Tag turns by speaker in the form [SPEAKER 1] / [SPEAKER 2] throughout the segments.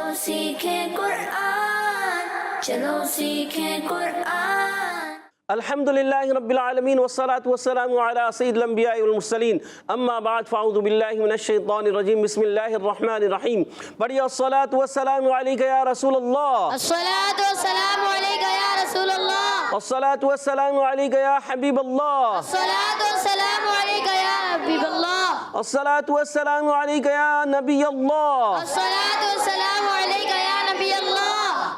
[SPEAKER 1] चलो सीखें कुरान, चलो सीखें कुरान।
[SPEAKER 2] अल्हम्दुलिल्लाहि रब्बिल आलमीन वस्सलातु वस्सलामु अला सय्यिदिल अंबियाइ वल मुरसलीन अम्मा बाद फ़अऊज़ु बिल्लाहि मिनश शैतानिर रजीम बिस्मिल्लाहिर रहमानिर रहीम। पढ़िए अस्सलातु वस्सलामु अलैका या रसूलल्लाह,
[SPEAKER 3] अस्सलातु वस्सलामु अलैका या रसूलल्लाह,
[SPEAKER 2] अस्सलातु वस्सलामु अलैका या हबीबल्लाह,
[SPEAKER 3] अस्सलातु वस्सलामु अलैका या हबीबल्लाह,
[SPEAKER 2] अस्सलातु वस्सलामु अलैका या नबियल्लाह,
[SPEAKER 3] अस्सलातु वस्सलामु अलैका या नबियल्लाह,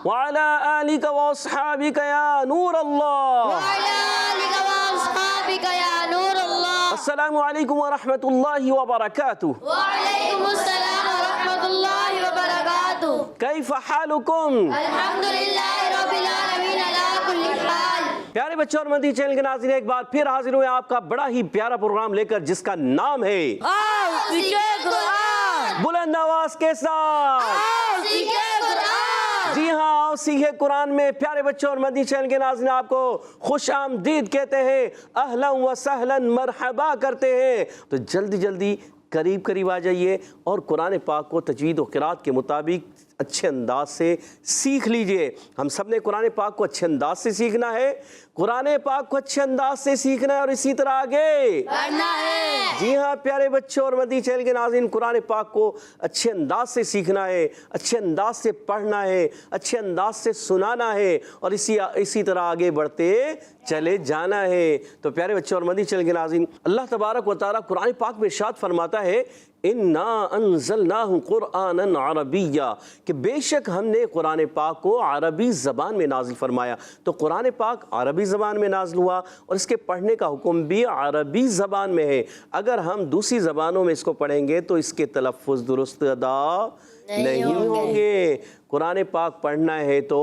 [SPEAKER 2] व अला आलिका व अस्हाबिका या नूरल्लाह,
[SPEAKER 3] व अला आलिका व अस्हाबिका या नूरल्लाह।
[SPEAKER 2] अस्सलामु अलैकुम व रहमतुल्लाहि व बरकातुहू।
[SPEAKER 3] व अलैकुमुस्सलाम व रहमतुल्लाहि व बरकातुहू।
[SPEAKER 2] कैफ हालुकुम?
[SPEAKER 3] अल्हम्दुलिल्लाहि रब्बिल आलमीन अला कुल्ली हाल।
[SPEAKER 2] प्यारे बच्चों और मदनी चैनल के नाज़रीन, एक बार फिर हाजिर हुए आपका बड़ा ही प्यारा प्रोग्राम लेकर जिसका नाम है
[SPEAKER 3] आओ सीखे कुरान,
[SPEAKER 2] बुलंद आवाज के साथ।
[SPEAKER 3] आओ सीखे कुरान।
[SPEAKER 2] जी हाँ, आओ सीखे कुरान में प्यारे बच्चों और मदनी चैनल के नाज़रीन आपको खुश आमदीद कहते हैं, अहलन व सहलन मरहबा करते हैं। तो जल्दी जल्दी करीब करीब आ जाइए और कुरान पाक को तजवीद और क़िराअत के मुताबिक अच्छे अंदाज से सीख लीजिए। हम सब ने कुरान पाक को अच्छे अंदाज से सीखना है, कुरान पाक को अच्छे अंदाज से सीखना है और इसी तरह आगे
[SPEAKER 3] पढ़ना है।
[SPEAKER 2] जी हाँ प्यारे बच्चों और मदनी चैनल के नाज़रीन, कुरान पाक को अच्छे अंदाज से सीखना है, अच्छे अंदाज से पढ़ना है, अच्छे अंदाज से सुनाना है और इसी तरह आगे बढ़ते चले जाना है। तो प्यारे बच्चों और मदनी चैनल के नाज़रीन, अल्लाह तबारक व तआला कुरान पाक में इरशाद फरमाता है, इन्ना अंज़लनाहु कुरआनन अरबिय्या, कि बेशक हमने कुरान पाक को अरबी ज़बान में नाजिल फरमाया। तो कुरान पाक अरबी ज़बान में नाजिल हुआ और इसके पढ़ने का हुक्म भी अरबी ज़बान में है। अगर हम दूसरी ज़बानों में इसको पढ़ेंगे तो इसके तलफ़्फ़ुज़ दुरुस्त अदा नहीं होंगे। कुरान पाक पढ़ना है तो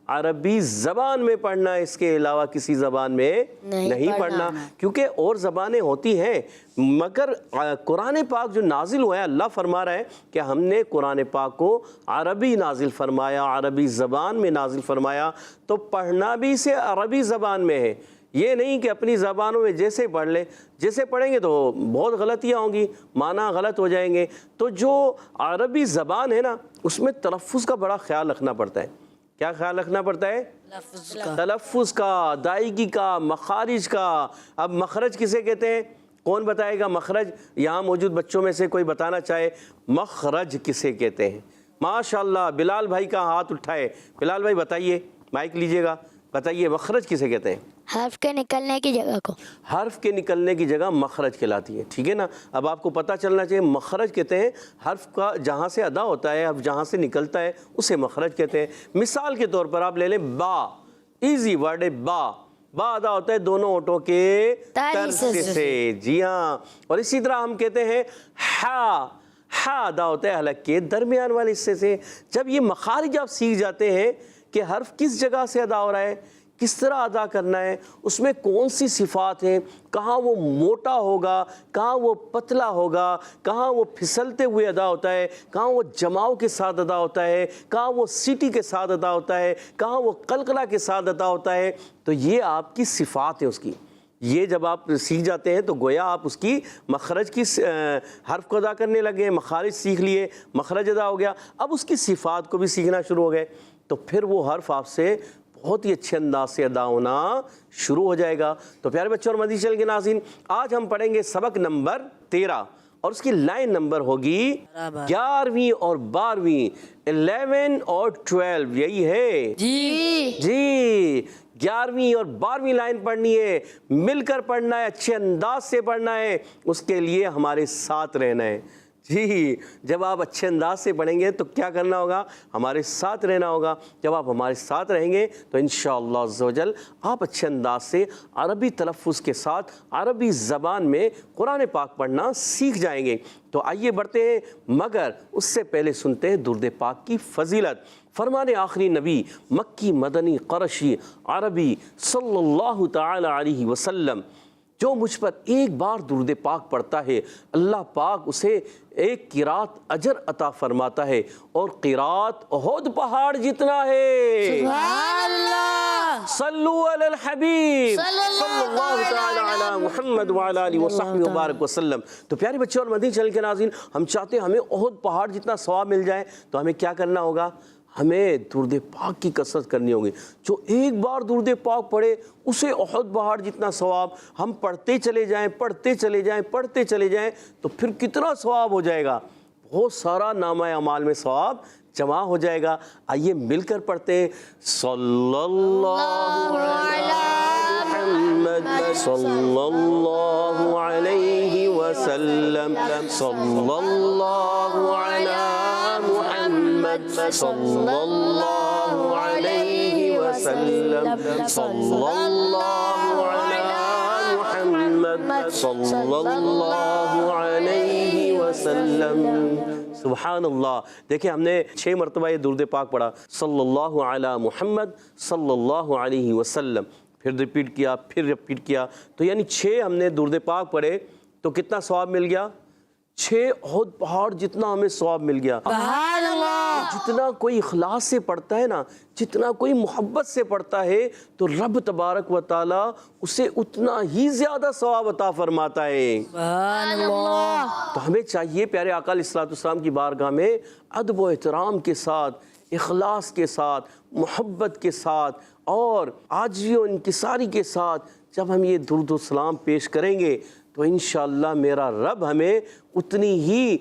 [SPEAKER 2] अरबी ज़बान में पढ़ना है, इसके अलावा किसी ज़बान में नहीं पढ़ना, क्योंकि और ज़बानें होती हैं मगर कुरान पाक जो नाजिल हुआ है, अल्लाह फरमा रहा है कि हमने कुरान पाक को अरबी नाजिल फरमाया, अरबी ज़बान में नाजिल फरमाया। तो पढ़ना भी इसे अरबी ज़बान में है, ये नहीं कि अपनी ज़बानों में जैसे पढ़ लें। जैसे पढ़ेंगे तो बहुत गलतियाँ होंगी, माना गलत हो जाएंगे। तो जो अरबी ज़बान है ना, उसमें तलफ़्फ़ुज़ का बड़ा ख्याल रखना पड़ता है। क्या ख्याल रखना पड़ता है? तलफ़्फ़ुज़ का, अदायगी का, मखारिज का। अब मखरज किसे कहते हैं? कौन बताएगा मखरज? यहाँ मौजूद बच्चों में से कोई बताना चाहे मखरज किसे कहते हैं? माशाअल्लाह, बिलाल भाई का हाथ उठाए। बिलाल भाई बताइए, माइक लीजिएगा, बताइए मखरज किसे कहते हैं?
[SPEAKER 3] हर्फ के निकलने की जगह को।
[SPEAKER 2] हर्फ के निकलने की जगह मखरज कहलाती है, ठीक है ना। अब आपको पता चलना चाहिए, मखरज कहते हैं हर्फ का जहाँ से अदा होता है, अब जहाँ से निकलता है उसे मखरज कहते हैं। मिसाल के तौर पर आप ले लें बा, इजी वर्ड है बा। बा अदा होता है दोनों ओंठों के तर्ज से, जी हाँ। और इसी तरह हम कहते हैं हा, हा अदा होता है हलक के दरमियान वाले हिस्से से। जब ये मखारिज आप सीख जाते हैं कि हर्फ किस जगह से अदा हो रहा है, किस तरह अदा करना है, उसमें कौन सी सिफ़ात हैं, कहाँ वो मोटा होगा, कहाँ वो पतला होगा, कहाँ वो फिसलते हुए अदा होता है, कहाँ वो जमाव के साथ अदा होता है, कहाँ वो सीटी के साथ अदा होता है, कहाँ वो कलकला के साथ अदा होता है। तो ये आपकी सिफ़ात है उसकी। ये जब आप सीख जाते हैं तो गोया आप उसकी मखरज की हर्फ को अदा करने लगे, मखारिज सीख लिए, मखरज अदा हो गया। अब उसकी सिफ़ात को भी सीखना शुरू हो गए तो फिर वो हर्फ आपसे बहुत ही अच्छे अंदाज से अदा होना शुरू हो जाएगा। तो प्यारे बच्चों और मदनी चैनल के नाज़रीन, आज हम पढ़ेंगे सबक नंबर 13 और उसकी लाइन नंबर होगी 11वीं और 12वीं, 11 और 12, यही है जी। 11वीं और 12वीं लाइन पढ़नी है, मिलकर पढ़ना है, अच्छे अंदाज से पढ़ना है, उसके लिए हमारे साथ रहना है। जी, जब आप अच्छे अंदाज से पढ़ेंगे तो क्या करना होगा? हमारे साथ रहना होगा। जब आप हमारे साथ रहेंगे तो इंशाअल्लाह अज़्ज़ व जल आप अच्छे अंदाज से अरबी तलफ़्फ़ुज़ के साथ अरबी ज़बान में कुरान पाक पढ़ना सीख जाएंगे। तो आइए बढ़ते हैं, मगर उससे पहले सुनते हैं दुरूद पाक की फ़जीलत। फरमाने आखिरी नबी मक्की मदनी क़ुरैशी अरबी सल्लल्लाहु तआला अलैहि वसल्लम, जो मुझ पर एक बार दुरूद पाक पढ़ता है, अल्लाह पाक उसे एक क़िरात अजर अता फरमाता है और क़िरात उहद पहाड़ जितना है।
[SPEAKER 3] सुभान अल्लाह।
[SPEAKER 2] صلو علی الحبیب
[SPEAKER 3] صلی اللہ
[SPEAKER 2] تعالی علی محمد وعلی آلہ وصحبہ وبارک وسلم۔ تو پیارے بچوں اور مدنی چینل کے ناظرین، ہم چاہتے ہیں ہمیں احد پہاڑ جتنا ثواب مل جائے، تو ہمیں کیا کرنا ہوگا؟ ہمیں درود پاک کی کثرت کرنی ہوگی۔ جو ایک بار درود پاک پڑھے اسے احد پہاڑ جتنا ثواب، ہم پڑھتے چلے جائیں پڑھتے چلے جائیں پڑھتے چلے جائیں تو پھر کتنا ثواب ہو جائے گا، بہت سارا نامہ اعمال میں ثواب جمع ہو جائے گا۔ آئیے مل کر پڑھتے ہیں، صلی اللہ علی محمد صلی اللہ علیہ وسلم، صلی اللہ علی محمد صلی اللہ علیہ وسلم، صلی اللہ علی محمد صلی اللہ علیہ وسلم۔ سبحان اللہ۔ دیکھیں ہم نے 6 مرتبہ یہ درود پاک پڑھا، صلی اللہ علی محمد صلی اللہ علیہ وسلم، پھر ریپیٹ کیا پھر ریپیٹ کیا، تو یعنی 6 ہم نے درود پاک پڑھے تو کتنا ثواب مل گیا؟ 6 احد پہاڑ جتنا ہمیں ثواب مل گیا۔
[SPEAKER 3] سبحان اللہ۔
[SPEAKER 2] جتنا کوئی اخلاص سے پڑھتا ہے نا، جتنا کوئی محبت سے پڑھتا ہے تو رب تبارک و تعالی اسے اتنا ہی زیادہ ثواب عطا فرماتا ہے۔
[SPEAKER 3] سبحان اللہ۔
[SPEAKER 2] تو ہمیں چاہیے پیارے آقا علیہ السلام کی بارگاہ میں ادب و احترام کے ساتھ، اخلاص کے ساتھ، محبت کے ساتھ اور عاجزی و انکساری کے ساتھ جب ہم یہ درود و سلام پیش کریں گے تو انشاءاللہ میرا رب ہمیں اتنی ہی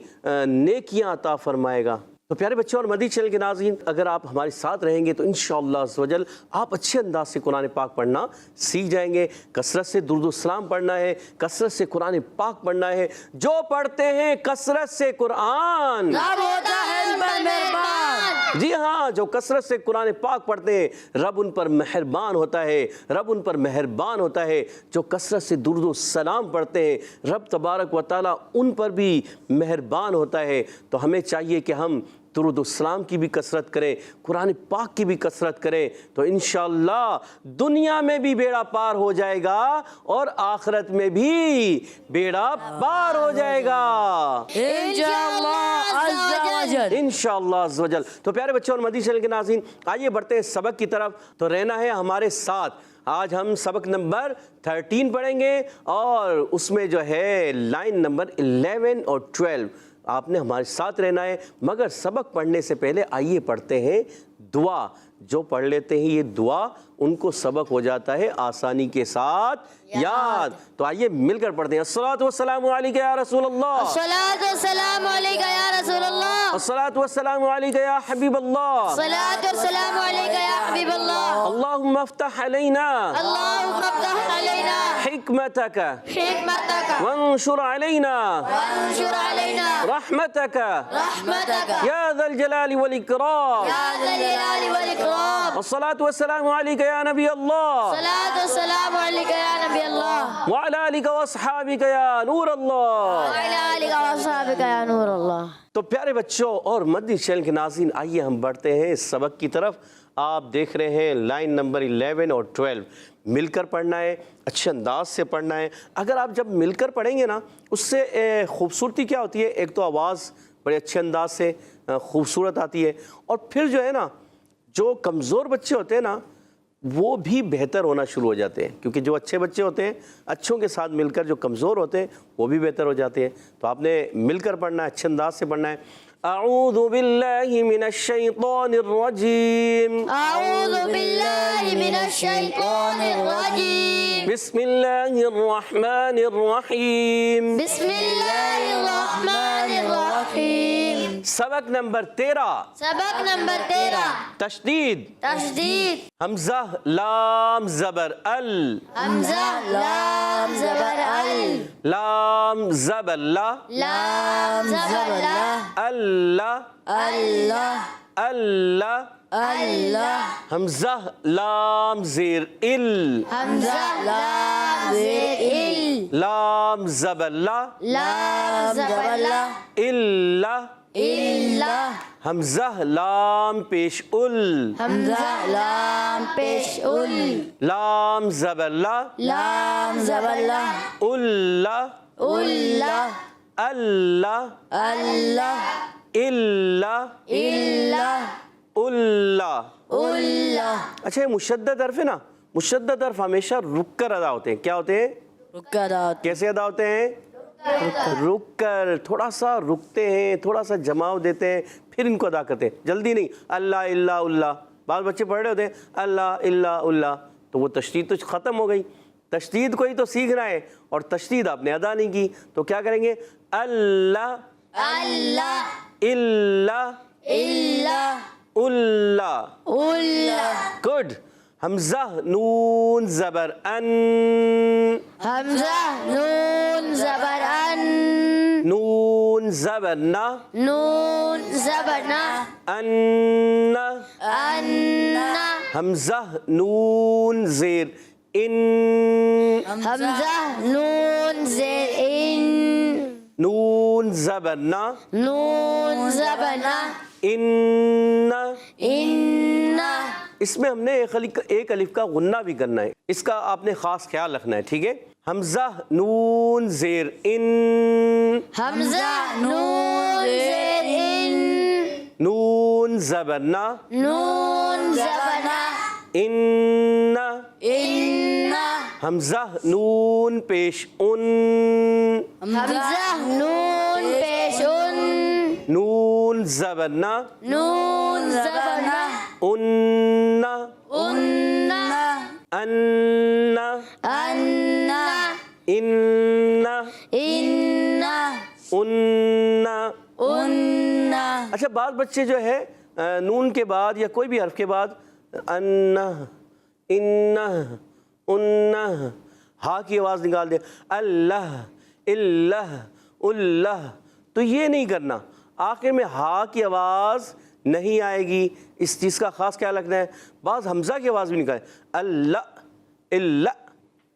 [SPEAKER 2] نیکیاں عطا فرمائے گا۔ تو پیارے بچوں اور مدنی چینل کے ناظرین، اگر آپ ہمارے ساتھ رہیں گے تو انشاءاللہ عز و جل آپ اچھے انداز سے قرآن پاک پڑھنا سیکھ جائیں گے۔ کثرت سے درود و سلام پڑھنا ہے، کثرت سے قرآن پاک پڑھنا ہے۔ جو پڑھتے ہیں کثرت سے قرآن،
[SPEAKER 3] رب ہوتا ہے ان پر مہربان۔
[SPEAKER 2] جی ہاں، جو کثرت سے قرآن پاک پڑھتے ہیں رب ان پر مہربان ہوتا ہے، رب ان پر مہربان ہوتا ہے۔ جو کثرت سے درود و سلام پڑھتے ہیں رب تبارک و تعالیٰ ان پر بھی مہربان ہوتا ہے۔ تو ہمیں چاہیے کہ ہم درود و سلام کی بھی کثرت کریں، قرآن پاک کی بھی کثرت کریں، تو انشاءاللہ دنیا میں بھی بیڑا پار ہو جائے گا اور آخرت میں بھی بیڑا پار ہو جائے گا
[SPEAKER 3] انشاءاللہ عز و جل۔
[SPEAKER 2] انشاءاللہ عز و جل۔ تو پیارے بچوں اور مدنی چینل کے ناظرین، آئیے بڑھتے ہیں سبق کی طرف۔ تو رہنا ہے ہمارے ساتھ، آج ہم سبق نمبر 13 پڑھیں گے اور اس میں جو ہے لائن نمبر 11 اور 12 آپ نے ہمارے ساتھ رہنا ہے۔ مگر سبق پڑھنے سے پہلے آئیے پڑھتے ہیں دعا۔ جو پڑھ لیتے ہیں یہ دعا ان کو سبق ہو جاتا ہے آسانی کے ساتھ یاد۔ تو آئیے مل کر پڑھتے ہیں، الصلاۃ والسلام علیک یا رسول اللہ،
[SPEAKER 3] الصلاۃ والسلام علیک یا رسول اللہ،
[SPEAKER 2] الصلاۃ والسلام علیک یا حبیب اللہ،
[SPEAKER 3] الصلاۃ والسلام علیک یا حبیب اللہ،
[SPEAKER 2] اللہم افتح علینا
[SPEAKER 3] اللہم افتح علینا
[SPEAKER 2] حکمتک
[SPEAKER 3] حکمتک
[SPEAKER 2] وانشر علینا
[SPEAKER 3] وانشر علینا
[SPEAKER 2] رحمتک
[SPEAKER 3] رحمتک
[SPEAKER 2] یا ذا الجلال والاکرام،
[SPEAKER 3] یا ذا الجلال والاکرام،
[SPEAKER 2] الصلاۃ والسلام علیک یا نبی اللہ
[SPEAKER 3] الصلاۃ والسلام علیک یا نبی اللہ،
[SPEAKER 2] وعلی آلک واصحابک یا نور اللہ۔
[SPEAKER 3] وعلی آلک واصحابک یا نور اللہ۔
[SPEAKER 2] تو پیارے بچوں اور مدنی چینل کے ناظرین، آئیے ہم بڑھتے ہیں اس سبق کی طرف۔ آپ دیکھ رہے ہیں لائن نمبر 11 اور 12، مل کر پڑھنا ہے، اچھے انداز سے پڑھنا ہے۔ اگر آپ جب مل کر پڑھیں گے نا، اس سے خوبصورتی کیا ہوتی ہے، ایک تو آواز بڑے اچھے انداز سے خوبصورت آتی ہے، اور پھر جو ہے نا جو کمزور بچے ہوتے ہیں نا وہ بھی بہتر ہونا شروع ہو جاتے ہیں، کیونکہ جو اچھے بچے ہوتے ہیں اچھوں کے ساتھ مل کر جو کمزور ہوتے ہیں وہ بھی بہتر ہو جاتے ہیں۔ تو آپ نے مل کر پڑھنا ہے، اچھے انداز سے پڑھنا ہے۔ اعوذ باللہ من الشیطان الرجیم،
[SPEAKER 3] اعوذ باللہ من الشیطان الرجیم،
[SPEAKER 2] بسم اللہ الرحمن الرحیم،
[SPEAKER 3] بسم اللہ الرحمن الرحیم۔
[SPEAKER 2] سبق نمبر 13،
[SPEAKER 3] سبق نمبر 13،
[SPEAKER 2] تشدید،
[SPEAKER 3] تشدید،
[SPEAKER 2] حمزہ لام زبر ال،
[SPEAKER 3] حمزہ لام زبر ال،
[SPEAKER 2] لام زبر لا،
[SPEAKER 3] لام زبر لا،
[SPEAKER 2] اللہ
[SPEAKER 3] اللہ،
[SPEAKER 2] اللہ،
[SPEAKER 3] اللہ،
[SPEAKER 2] حمزہ لام زیر ال،
[SPEAKER 3] حمزہ لام زیر ال،
[SPEAKER 2] لام زبر لا،
[SPEAKER 3] لام زبر لا،
[SPEAKER 2] اللہ،
[SPEAKER 3] اللہ،
[SPEAKER 2] حمزہ لام پیش ال،
[SPEAKER 3] حمزہ لام پیش ال،
[SPEAKER 2] لام زبر لا،
[SPEAKER 3] لام زبر لا،
[SPEAKER 2] اللہ،
[SPEAKER 3] اللہ،
[SPEAKER 2] اللہ،
[SPEAKER 3] اللہ،
[SPEAKER 2] اللہ،
[SPEAKER 3] اللہ،
[SPEAKER 2] उल्ला।
[SPEAKER 3] उल्ला।
[SPEAKER 2] अच्छा, ये मुशद्दद हर्फ है ना, मुशद्दद हर्फ हमेशा रुक कर अदा होते हैं। क्या होते हैं?
[SPEAKER 3] रुकदात।
[SPEAKER 2] कैसे अदा होते हैं? रुक कर, थोड़ा सा रुकते हैं, थोड़ा सा जमाव देते हैं, फिर इनको अदा करते हैं, जल्दी नहीं। अल्लाह इल्ला उल्ला, बाल बच्चे पढ़ रहे होते हैं अल्लाह इल्ला उल्ला, तो वो तशदीद तो ख़त्म हो गई। तशदीद को ही तो सीखना है और तशदीद आपने अदा नहीं की, तो क्या करेंगे? अल्लाह
[SPEAKER 3] अल्लाह
[SPEAKER 2] इल्ला
[SPEAKER 3] इल्ला
[SPEAKER 2] उल्ला।
[SPEAKER 3] उल्ला।
[SPEAKER 2] गुड। हमजा नून ज़बर अन,
[SPEAKER 3] हमजा नून ज़बर अन,
[SPEAKER 2] नून ज़बर ना,
[SPEAKER 3] नून ज़बर ना,
[SPEAKER 2] अन्ना।
[SPEAKER 3] अन्ना।
[SPEAKER 2] हमजा नून ज़ेर इन,
[SPEAKER 3] हमजा नून ज़ेर इन,
[SPEAKER 2] नून ज़बर ना,
[SPEAKER 3] नून ज़बर ना,
[SPEAKER 2] इन्ना।
[SPEAKER 3] इन्ना।
[SPEAKER 2] इसमें हमने एक अलिफ का गुन्ना भी करना है, इसका आपने ख़ास ख्याल रखना है, ठीक है? हमजा नून ज़ेर इन,
[SPEAKER 3] हमजा नून ज़ेर इन,
[SPEAKER 2] नून ज़बर ना,
[SPEAKER 3] नून ज़बर ना,
[SPEAKER 2] इन्ना।
[SPEAKER 3] इन्ना।
[SPEAKER 2] हमजा नून पेश उन,
[SPEAKER 3] हमजा नून पेश उन,
[SPEAKER 2] नून ज़बर ना,
[SPEAKER 3] नून ज़बर ना,
[SPEAKER 2] उन्ना।
[SPEAKER 3] उन्ना।
[SPEAKER 2] अन्ना,
[SPEAKER 3] अन्ना।
[SPEAKER 2] इन्ना,
[SPEAKER 3] इन्ना।
[SPEAKER 2] उन्ना।
[SPEAKER 3] उन्ना।
[SPEAKER 2] अच्छा, बाद बच्चे जो है नून के बाद या कोई भी हर्फ के बाद अन्ना, इन्ना, उन्ना, हा की आवाज़ निकाल दे, अल्लाह इल्लाह उल्लाह, तो ये नहीं करना, आखिर में हा की आवाज़ नहीं आएगी, इस चीज़ का ख़ास ख्याल रखना है। बाज़ हमज़ा की आवाज़ भी निकाले, अल्लाह इल्ला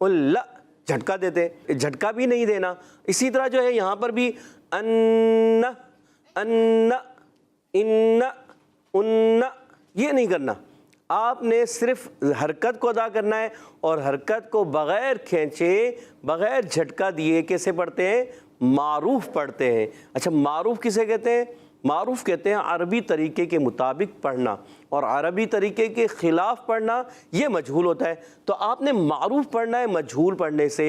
[SPEAKER 2] उल्ला, झटका देते, झटका भी नहीं देना। इसी तरह जो है यहाँ पर भी अन्ना अन्ना इन्ना उन्ना, ये नहीं करना, आपने सिर्फ हरकत को अदा करना है और हरकत को बग़ैर खींचे, बग़ैर झटका दिए कैसे पढ़ते हैं? मारूफ पढ़ते हैं। अच्छा, मारूफ किसे कहते हैं? मारूफ कहते हैं अरबी तरीके के मुताबिक पढ़ना, और अरबी तरीके के ख़िलाफ़ पढ़ना ये मजहूल होता है। तो आपने मारूफ पढ़ना है, मजहूल पढ़ने से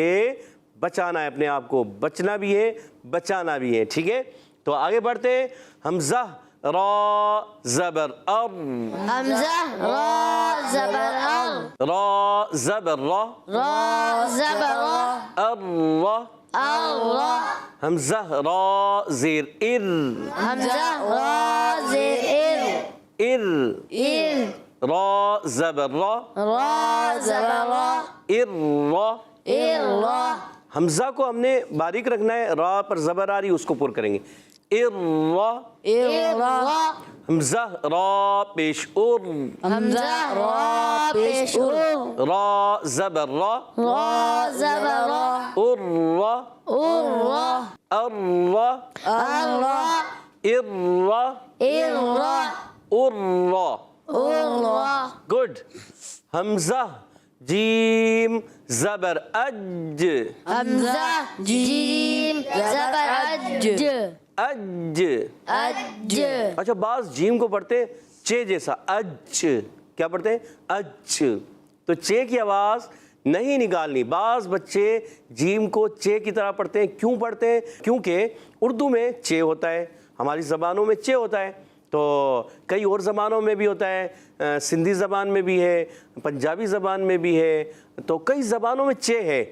[SPEAKER 2] बचाना है अपने आप को, बचना भी है बचाना भी है, ठीक है? तो आगे बढ़ते हैं। हमज़ा रा ज़बर अर,
[SPEAKER 3] हमज़ा रा ज़बर अर,
[SPEAKER 2] रा ज़बर रा,
[SPEAKER 3] रा ज़बर रा,
[SPEAKER 2] अर रा।
[SPEAKER 3] अल्लाह।
[SPEAKER 2] हमज़ा रा ज़ेर इर,
[SPEAKER 3] हमज़ा रा ज़ेर इर,
[SPEAKER 2] इर।
[SPEAKER 3] इर,
[SPEAKER 2] रा ज़बर रा,
[SPEAKER 3] रा ज़बर रा,
[SPEAKER 2] इर रा।
[SPEAKER 3] इर रा।
[SPEAKER 2] हमज़ा को हमने बारीक रखना है, रा पर ज़बर आ रही उसको पुर करेंगे, इर रा।
[SPEAKER 3] इर रा।
[SPEAKER 2] हमज़ा रा पेश उर,
[SPEAKER 3] हमज़ा रा पेश उर,
[SPEAKER 2] रा ज़बर रा,
[SPEAKER 3] रा ज़बर रा,
[SPEAKER 2] उर रा,
[SPEAKER 3] उर रा,
[SPEAKER 2] अर रा,
[SPEAKER 3] अर रा,
[SPEAKER 2] इर रा,
[SPEAKER 3] इर रा,
[SPEAKER 2] उर रा।
[SPEAKER 3] उर रा।
[SPEAKER 2] गुड। हमज़ा जीम ज़बर अज,
[SPEAKER 3] हमज़ा जीम ज़बर अज,
[SPEAKER 2] अज।
[SPEAKER 3] अज।
[SPEAKER 2] अच्छा, बाज़ जीम को पढ़ते हैं चे जैसा, अज। क्या पढ़ते हैं? अज। तो चे की आवाज़ नहीं निकालनी। बाज़ बच्चे जीम को चे की तरह पढ़ते हैं। क्यों पढ़ते हैं? क्योंकि उर्दू में चे होता है, हमारी ज़बानों में चे होता है, तो कई और ज़बानों में भी होता है, सिंधी ज़बान में भी है, पंजाबी ज़बान में भी है, तो कई ज़बानों में चे है।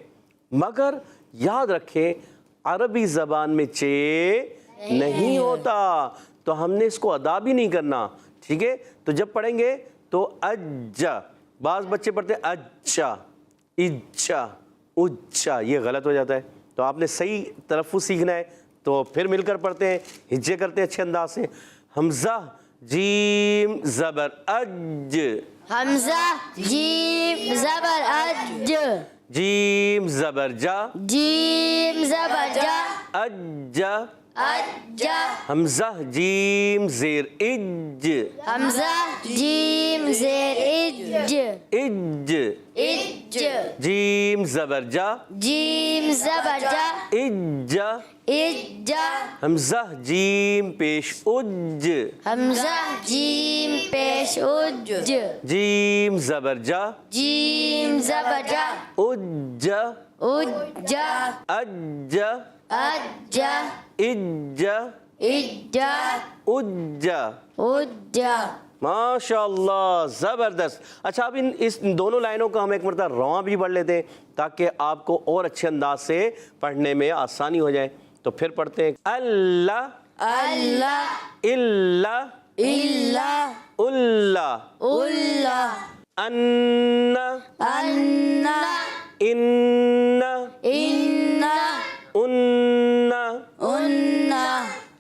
[SPEAKER 2] मगर याद रखें, अरबी ज़बान में चे नहीं होता, तो हमने इसको अदा भी नहीं करना, ठीक है? तो जब पढ़ेंगे तो अज्जा, बाज़ बच्चे पढ़ते हैं अच्छा, इज्जा, उज्जा, ये गलत हो जाता है। तो आपने सही तलफ़्फ़ुज़ सीखना है, तो फिर मिलकर पढ़ते हैं, हिज्जे करते हैं अच्छे अंदाज से। हमज़ा जीम ज़बर अज,
[SPEAKER 3] हमज़ा जीम ज़बर अज,
[SPEAKER 2] जीम ज़बर जा,
[SPEAKER 3] जीम ज़बर जा,
[SPEAKER 2] अज्जा।
[SPEAKER 3] अज्जा।
[SPEAKER 2] हमज़ा जीम ज़ेर इज,
[SPEAKER 3] हमज़ा जीम ज़ेर इज,
[SPEAKER 2] इज।
[SPEAKER 3] इज।
[SPEAKER 2] जीम ज़बर जा,
[SPEAKER 3] जीम ज़बर जा,
[SPEAKER 2] इज्जा।
[SPEAKER 3] इज्जा।
[SPEAKER 2] हमज़ा जीम पेश उज,
[SPEAKER 3] हमज़ा जीम पेश उज
[SPEAKER 2] जीम ज़बर जा,
[SPEAKER 3] जीम ज़बर जा
[SPEAKER 2] उज
[SPEAKER 3] उज
[SPEAKER 2] अज
[SPEAKER 3] अज
[SPEAKER 2] इज
[SPEAKER 3] इज
[SPEAKER 2] उज।
[SPEAKER 3] उज।
[SPEAKER 2] माशाअल्लाह, ज़बरदस्त। अच्छा, अब इस दोनों लाइनों का हम एक मरतबा रवा भी पढ़ लेते हैं ताकि आपको और अच्छे अंदाज से पढ़ने में आसानी हो जाए। तो फिर पढ़ते हैं अल्लाह
[SPEAKER 3] अल्लाह
[SPEAKER 2] इल्ला
[SPEAKER 3] इल्ला
[SPEAKER 2] उल्ला
[SPEAKER 3] उल्ला
[SPEAKER 2] अन्ना
[SPEAKER 3] अन्ना
[SPEAKER 2] इन्ना
[SPEAKER 3] इन्ना
[SPEAKER 2] उन्ना
[SPEAKER 3] उन्ना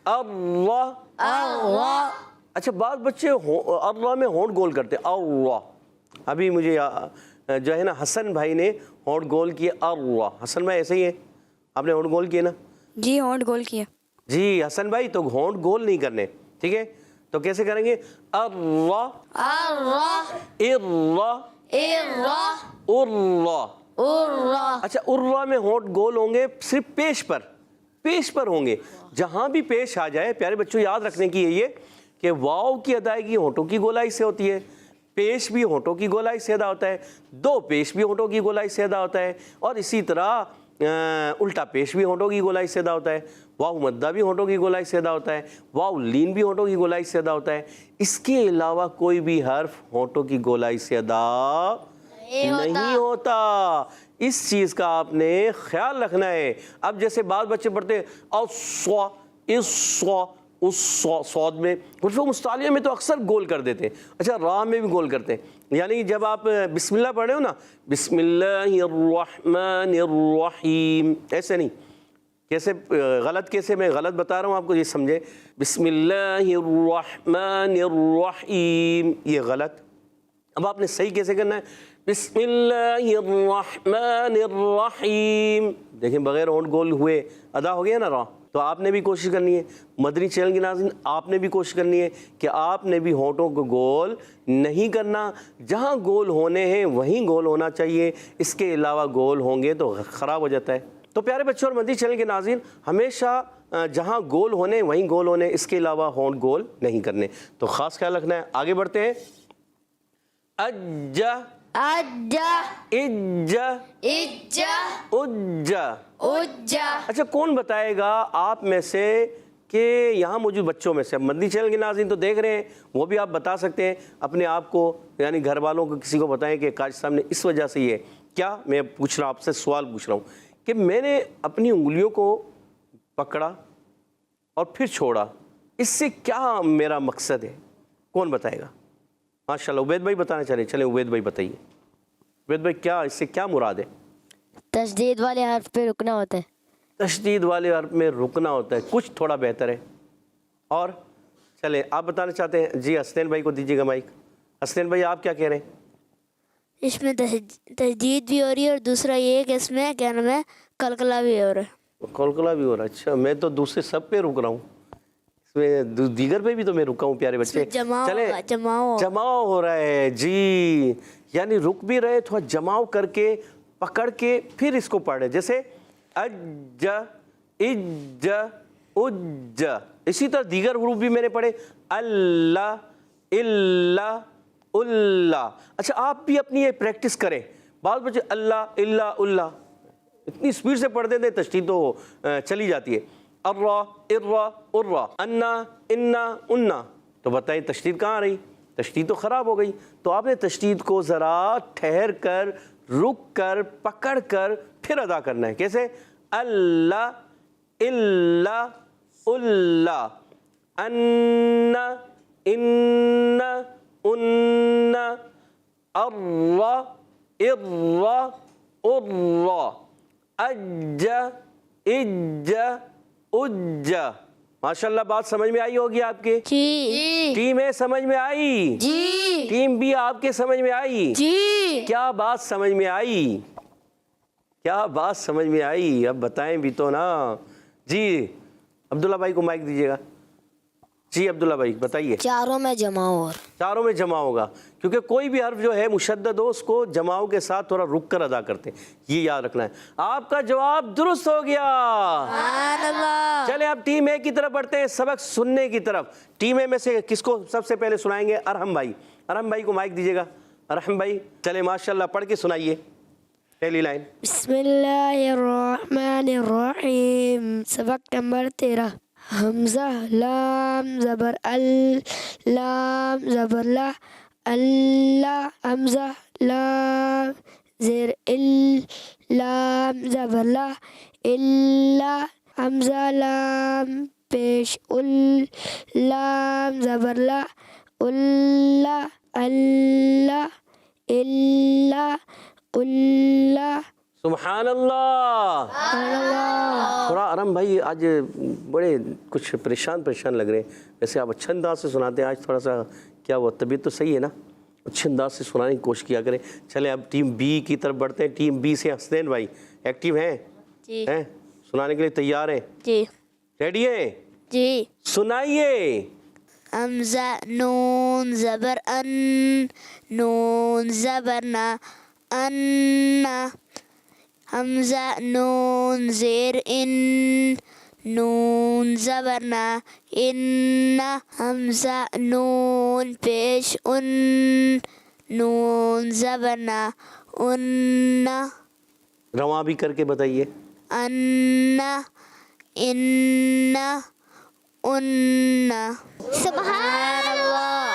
[SPEAKER 2] अल्लाह।
[SPEAKER 3] अल्लाह।
[SPEAKER 2] अच्छा, बाद बच्चे अल्लाह में होंठ गोल करते अल्लाह। अभी मुझे जो है ना हसन भाई ने होंठ गोल किए अल्लाह। हसन भाई ऐसे ही है, आपने होंठ गोल किए ना?
[SPEAKER 4] जी होंठ गोल किया।
[SPEAKER 2] जी हसन भाई, तो होंठ गोल नहीं करने, ठीक है? तो कैसे करेंगे? अल्लाह
[SPEAKER 3] अल्लाह
[SPEAKER 2] इर्ला
[SPEAKER 3] इर्रा
[SPEAKER 2] उर्ला।
[SPEAKER 3] उर्रा।
[SPEAKER 2] अच्छा, उर्ला में होंठ गोल होंगे सिर्फ पेश पर होंगे। जहाँ भी पेश आ जाए, प्यारे बच्चों याद रखने की ये कि वाव की अदायगी होंठों की गोलाई से होती है, पेश भी होंठों की गोलाई से अदा होता है, दो पेश भी होंठों की गोलाई से अदा होता है, और इसी तरह उल्टा पेश भी होंठों की गोलाई से अदा होता है। वाव मद्दा भी होंठों की गोलाई से अदा होता है, वाव लीन भी होंठों की गोलाई से अदा होता है। इसके अलावा कोई भी हर्फ होंठों की गोलाई से अदा नहीं होता। इस चीज़ का आपने ख्याल रखना है। अब जैसे बाद बच्चे पढ़ते हैं अस्वा इस्वा उस सौद में, उर्फ़ मुस्तालिया में तो अक्सर गोल कर देते हैं। अच्छा, रा में भी गोल करते हैं, यानी कि जब आप बिस्मिल्लाह पढ़े हो ना, बिस्मिल्लाहिर्रहमानिर्रहीम, ऐसे नहीं। कैसे गलत, कैसे मैं गलत बता रहा हूँ आपको, ये समझे। बिस्मिल्लाहिर्रहमानिर्रहीम, ये गलत। अब आपने सही कैसे करना है? बिस्मिल्लाहिर्रहमानिर्रहीम। देखें, बगैर होंठ गोल हुए अदा हो गया ना रा। तो आपने भी कोशिश करनी है, मदनी चैनल की नाज़रीन, आपने भी कोशिश करनी है कि आपने भी होंठों को गोल नहीं करना। जहाँ गोल होने हैं वहीं गोल होना चाहिए, इसके अलावा गोल होंगे तो ख़राब हो जाता है। तो प्यारे बच्चों और मदनी चैनल के नाज़रीन, हमेशा जहाँ गोल होने वहीं गोल होने, इसके अलावा होंठ गोल नहीं करने। तो ख़ास ख्याल रखना है। आगे बढ़ते हैं। अज्जा
[SPEAKER 3] अज्जा
[SPEAKER 2] इज्जा
[SPEAKER 3] इज्जा
[SPEAKER 2] उज्जा
[SPEAKER 3] उज्जा।
[SPEAKER 2] अच्छा, कौन बताएगा आप में से कि यहाँ मौजूद बच्चों में से, मदनी चैनल के नाज़रीन तो देख रहे हैं, वो भी आप बता सकते हैं अपने आप को, यानी घर वालों को, किसी को बताएं कि काश साहब ने इस वजह से ये क्या, मैं पूछ रहा हूँ आपसे, सवाल पूछ रहा हूँ कि मैंने अपनी उंगलियों को पकड़ा और फिर छोड़ा, इससे क्या मेरा मकसद है? कौन बताएगा? माशाल्लाह, उबैद भाई बताना चले। चले उबैद भाई बताइए। उबैद भाई, क्या इससे क्या मुराद है?
[SPEAKER 4] तशदीद वाले हर्फ पे रुकना होता है।
[SPEAKER 2] तशदीद वाले हर्फ में रुकना होता है, कुछ थोड़ा बेहतर है। और चले, आप बताना चाहते हैं? जी हसनैन भाई को दीजिएगा माइक। हसनैन भाई, आप क्या कह रहे हैं?
[SPEAKER 5] इसमें तजदीद भी हो रही है और दूसरा ये है कि इसमें क्या नाम है, कलकला भी हो रहा है।
[SPEAKER 2] कलकला भी हो रहा है? अच्छा, मैं तो दूसरे सब पे रुक रहा हूँ, इसमें दीगर पे भी तो मैं रुका हूँ प्यारे बच्चे। जमाव हो रहा है जी, यानी रुक भी रहे, थोड़ा जमाव करके पकड़ के फिर इसको पढ़े। जैसे अज इज उज, इसी तरह दीगर हरूफ भी मैंने पढ़े, अल्लाह इल्ला उल्ला। अच्छा, आप भी अपनी ये प्रैक्टिस करें। बाद बच्चे अल्लाह इल्ला उल्ला इतनी स्पीड से पढ़ देते, तशदीद तो चली जाती है। अर्रा इर्रा उर्रा, अन्ना इन्ना उन्ना, तो बताइए तशदीद कहाँ रही? तशदीद तो ख़राब हो गई। तो आपने तशदीद को ज़रा ठहर कर, रुक कर, पकड़ कर फिर अदा करना है। कैसे? अल्लाह इल्ला उल्ला, अन्ना इन्ना उन्ना, अर्रा इर्रा उर्रा, अज्जा इज्जा उज्जा। माशाल्लाह, बात समझ में आई होगी आपके?
[SPEAKER 3] जी
[SPEAKER 2] टीम है, समझ में आई?
[SPEAKER 3] जी
[SPEAKER 2] टीम भी आपके समझ में आई?
[SPEAKER 3] जी।
[SPEAKER 2] क्या बात समझ में आई? क्या बात समझ में आई? अब बताएं भी तो ना। जी अब्दुल्ला भाई को माइक दीजिएगा। جی عبداللہ بھائی بتائیے.
[SPEAKER 4] چاروں میں جمع اور
[SPEAKER 2] چاروں میں جمع ہوگا کیونکہ کوئی بھی حرف جو ہے مشدد ہو اس کو جماؤں کے ساتھ تھوڑا رک کر ادا کرتے ہیں, یہ یاد رکھنا ہے. آپ کا جواب درست ہو گیا.
[SPEAKER 5] سبحان اللہ.
[SPEAKER 2] چلیں اب ٹیم اے کی طرف بڑھتے ہیں, سبق سننے کی طرف. ٹیم اے میں سے کس کو سب سے پہلے سنائیں گے؟ ارحم بھائی. ارحم بھائی کو مائک دیجیے گا. ارحم بھائی چلیں ماشاءاللہ پڑھ کے سنائیے پہلی لائن.
[SPEAKER 5] بسم اللہ الرحمن الرحیم. سبق نمبر 13. حمزہ لام زبر ال لام زبر لا اللہ حمزہ لام زیر ال لام زبر لا اللہ حمزہ لام پیش ال لام زبر لا اللہ اللہ اللہ اللہ.
[SPEAKER 2] سبحان اللہ. تھوڑا ارحم بھائی آج بڑے کچھ پریشان لگ رہے ہیں. ویسے آپ اچھا انداز سے سناتے ہیں, آج تھوڑا سا کیا وہ طبیعت تو صحیح ہے نا؟ اچھے انداز سے سنانے کی کوشش کیا کریں. چلیں اب ٹیم بی کی طرف بڑھتے ہیں. ٹیم بی سے حسنین بھائی ایکٹیو ہیں؟
[SPEAKER 5] جی
[SPEAKER 2] ہیں سنانے کے لیے تیار ہیں؟
[SPEAKER 5] جی
[SPEAKER 2] ریڈی ہیں؟
[SPEAKER 5] جی.
[SPEAKER 2] سنائیے.
[SPEAKER 5] حمزہ نون زبر ان نون زبر نا ان حمزہ نون زیر ان نون زبر نا ان حمزہ نون پیش ان نون زبر نا ان
[SPEAKER 2] رواں بھی کر کے بتائیے.
[SPEAKER 5] ان ان ان. سبحان اللہ.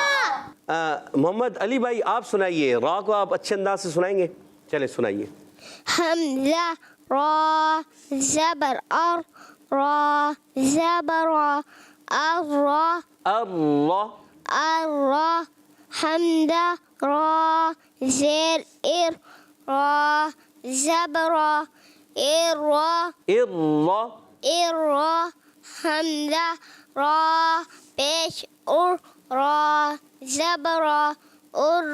[SPEAKER 2] محمد علی بھائی آپ سنائیے. را کو آپ اچھے انداز سے سنائیں گے؟ چلیں سنائیے.
[SPEAKER 5] حمزہ را زبر ار را زبر را ار
[SPEAKER 2] اللہ
[SPEAKER 5] را حمزہ را زیر ار را زبر را ار
[SPEAKER 2] اللہ
[SPEAKER 5] را حمزہ را پیش ار را زبر را ار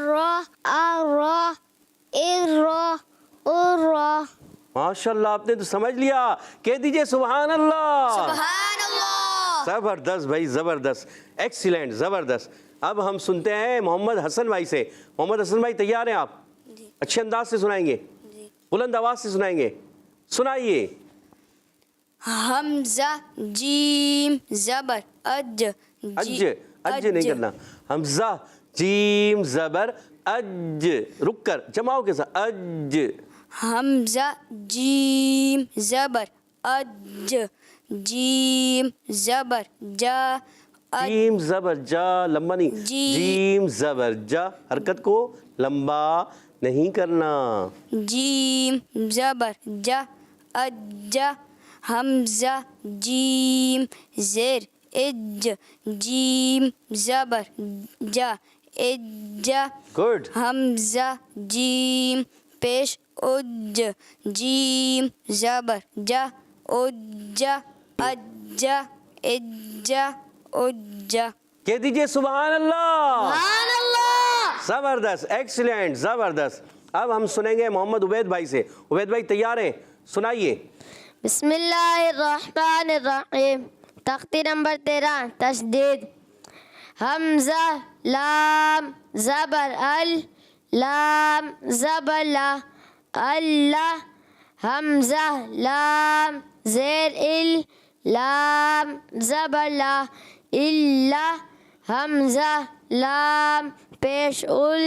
[SPEAKER 2] ماشاء اللہ آپ نے تو سمجھ لیا. کہہ دیجئے سبحان اللہ.
[SPEAKER 3] سبحان اللہ.
[SPEAKER 2] زبردست بھائی زبردست, ایکسیلنٹ, زبردست. اب ہم سنتے ہیں محمد حسن بھائی سے. محمد حسن بھائی تیار ہیں آپ؟ اچھے انداز سے سنائیں گے؟ بلند آواز سے سنائیں گے؟ سنائیے.
[SPEAKER 3] حمزہ جیم زبر اج
[SPEAKER 2] اج اج نہیں کرنا. حمزہ جیم زبر اج, رک کر جماؤ کے ساتھ اج.
[SPEAKER 3] حمزہ جیم زبر اج جیم زبر جا
[SPEAKER 2] جیم زبر جا, لمبا نہیں. جیم زبر جا, حرکت کو لمبا نہیں کرنا.
[SPEAKER 3] جیم زبر جا اجا. حمزہ جیم زیر اج جیم زبر جا اجا.
[SPEAKER 2] گڈ.
[SPEAKER 3] حمزہ جیم پیش اج جیم زبر جا اجا اجا اجا اجا.
[SPEAKER 2] کہہ دیجئے سبحان اللہ.
[SPEAKER 3] سبحان اللہ.
[SPEAKER 2] زبردست, ایکسیلنٹ, زبردست. اب ہم سنیں گے محمد عبید بھائی سے. عبید بھائی تیار ہیں؟ سنائیے.
[SPEAKER 4] بسم اللہ الرحمن الرحیم. تختی نمبر 13 تشدید. حمزہ لام زبر ال لام زبر لا اللہ حمزہ لام زیر ال لام زبر لا اللہ حمزہ لام پیش ال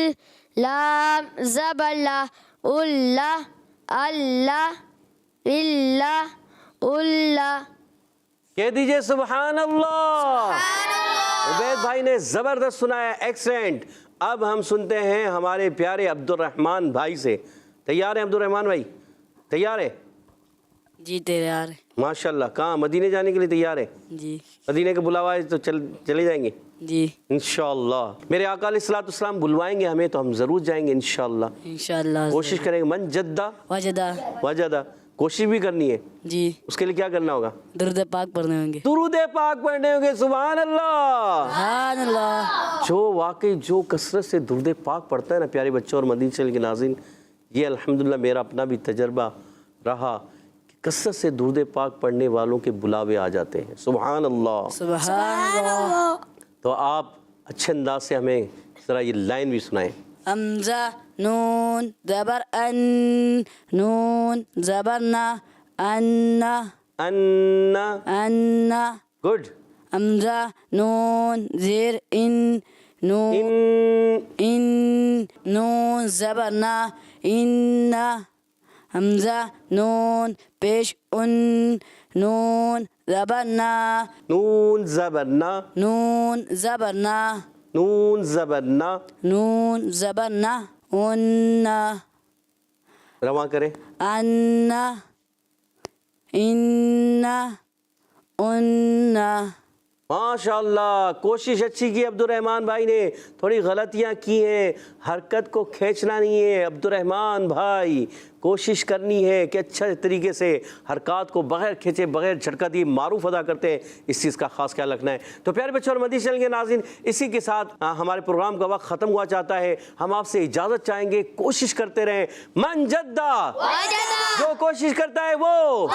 [SPEAKER 4] لام زبر لا اللہ اللہ اللہ اللہ.
[SPEAKER 2] کہہ دیجئے سبحان اللہ. عبید بھائی نے زبردست سنایا, ایکسلنٹ. اب ہم سنتے ہیں ہمارے پیارے عبد الرحمن بھائی سے. تیار ہیں عبد الرحمن بھائی؟ تیار ہے؟
[SPEAKER 6] جی تیار ہے.
[SPEAKER 2] ماشاءاللہ. کہاں مدینے جانے کے لیے تیار ہے؟
[SPEAKER 6] جی.
[SPEAKER 2] مدینے کا بلاوا ہے تو چلے جائیں گے
[SPEAKER 6] جی
[SPEAKER 2] انشاءاللہ. میرے آقا علیہ الصلوۃ والسلام بلوائیں گے ہمیں تو ہم ضرور جائیں گے انشاءاللہ.
[SPEAKER 6] انشاءاللہ
[SPEAKER 2] کوشش کریں گے. من جدہ
[SPEAKER 6] وجدہ.
[SPEAKER 2] وجدہ, کوشش بھی کرنی ہے.
[SPEAKER 6] جی.
[SPEAKER 2] اس کے لیے کیا کرنا ہوگا؟
[SPEAKER 6] درود پاک پڑھنے ہوں گے.
[SPEAKER 2] درود پاک پڑھنے ہوں گے. سبحان اللہ.
[SPEAKER 6] سبحان اللہ.
[SPEAKER 2] جو واقعی جو کثرت سے درود پاک پڑھتا ہے نا پیارے بچوں اور مدینہ چینل کے ناظرین, یہ الحمدللہ میرا اپنا بھی تجربہ رہا کہ کثرت سے درود پاک پڑھنے والوں کے بلاوے آ جاتے ہیں. سبحان اللہ.
[SPEAKER 6] سبحان اللہ.
[SPEAKER 2] تو آپ اچھے انداز سے ہمیں ذرا یہ لائن بھی سنائیں.
[SPEAKER 6] حمزہ نون زبر ان نون زبر نا ان
[SPEAKER 2] ان
[SPEAKER 6] ان
[SPEAKER 2] گڈ.
[SPEAKER 6] حمزہ نون زیر ان نون
[SPEAKER 2] ان
[SPEAKER 6] ان نون زبر نا ان حمزہ نون پیش ان نون زبر نا
[SPEAKER 2] نون زبرنا
[SPEAKER 6] نون زبر نا
[SPEAKER 2] نون زبرنا.
[SPEAKER 6] نون زبر نا ان
[SPEAKER 2] رواں کریں.
[SPEAKER 6] ان ان ان
[SPEAKER 2] ماشاء اللہ کوشش اچھی کی عبد الرحمن بھائی نے. تھوڑی غلطیاں کی ہیں, حرکت کو کھینچنا نہیں ہے عبد الرحمن بھائی, کوشش کرنی ہے کہ اچھے طریقے سے حرکات کو بغیر کھینچے بغیر جھٹکا دیے معروف ادا کرتے ہیں, اس چیز کا خاص خیال رکھنا ہے. تو پیارے بچوں اور مدنی چینل کے ناظرین, اسی کے ساتھ ہمارے پروگرام کا وقت ختم ہوا چاہتا ہے. ہم آپ سے اجازت چاہیں گے, کوشش کرتے رہیں. من جدہ, جو کوشش کرتا ہے وہ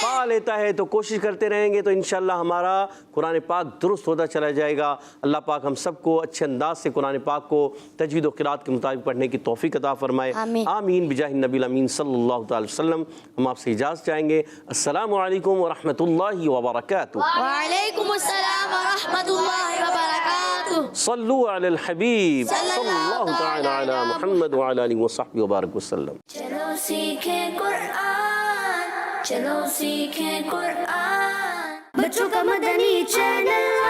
[SPEAKER 2] پا لیتا ہے. تو کوشش کرتے رہیں گے تو انشاءاللہ ہمارا قرآن پاک درست ہوتا چلا جائے گا. اللہ پاک ہم سب کو اچھے انداز سے قرآن پاک کو تجوید و قرات کے مطابق پڑھنے کی توفیق عطا فرمائے. آمین بجاہ النبی الامین صلی اللہ تعالی وسلم. ہم آپ سے اجازت چاہیں گے. السلام علیکم ورحمۃ اللہ وبرکاتہ.
[SPEAKER 3] وعلیکم السلام ورحمۃ اللہ وبرکاتہ.
[SPEAKER 2] صلو علی الحبیب صلی اللہ تعالی علی محمد وعلی آلہ وصحبہ وبارک وسلم.
[SPEAKER 1] چلو سیکھیں قرآن, چلو سیکھیں قرآن. بچوں کا مدنی چینل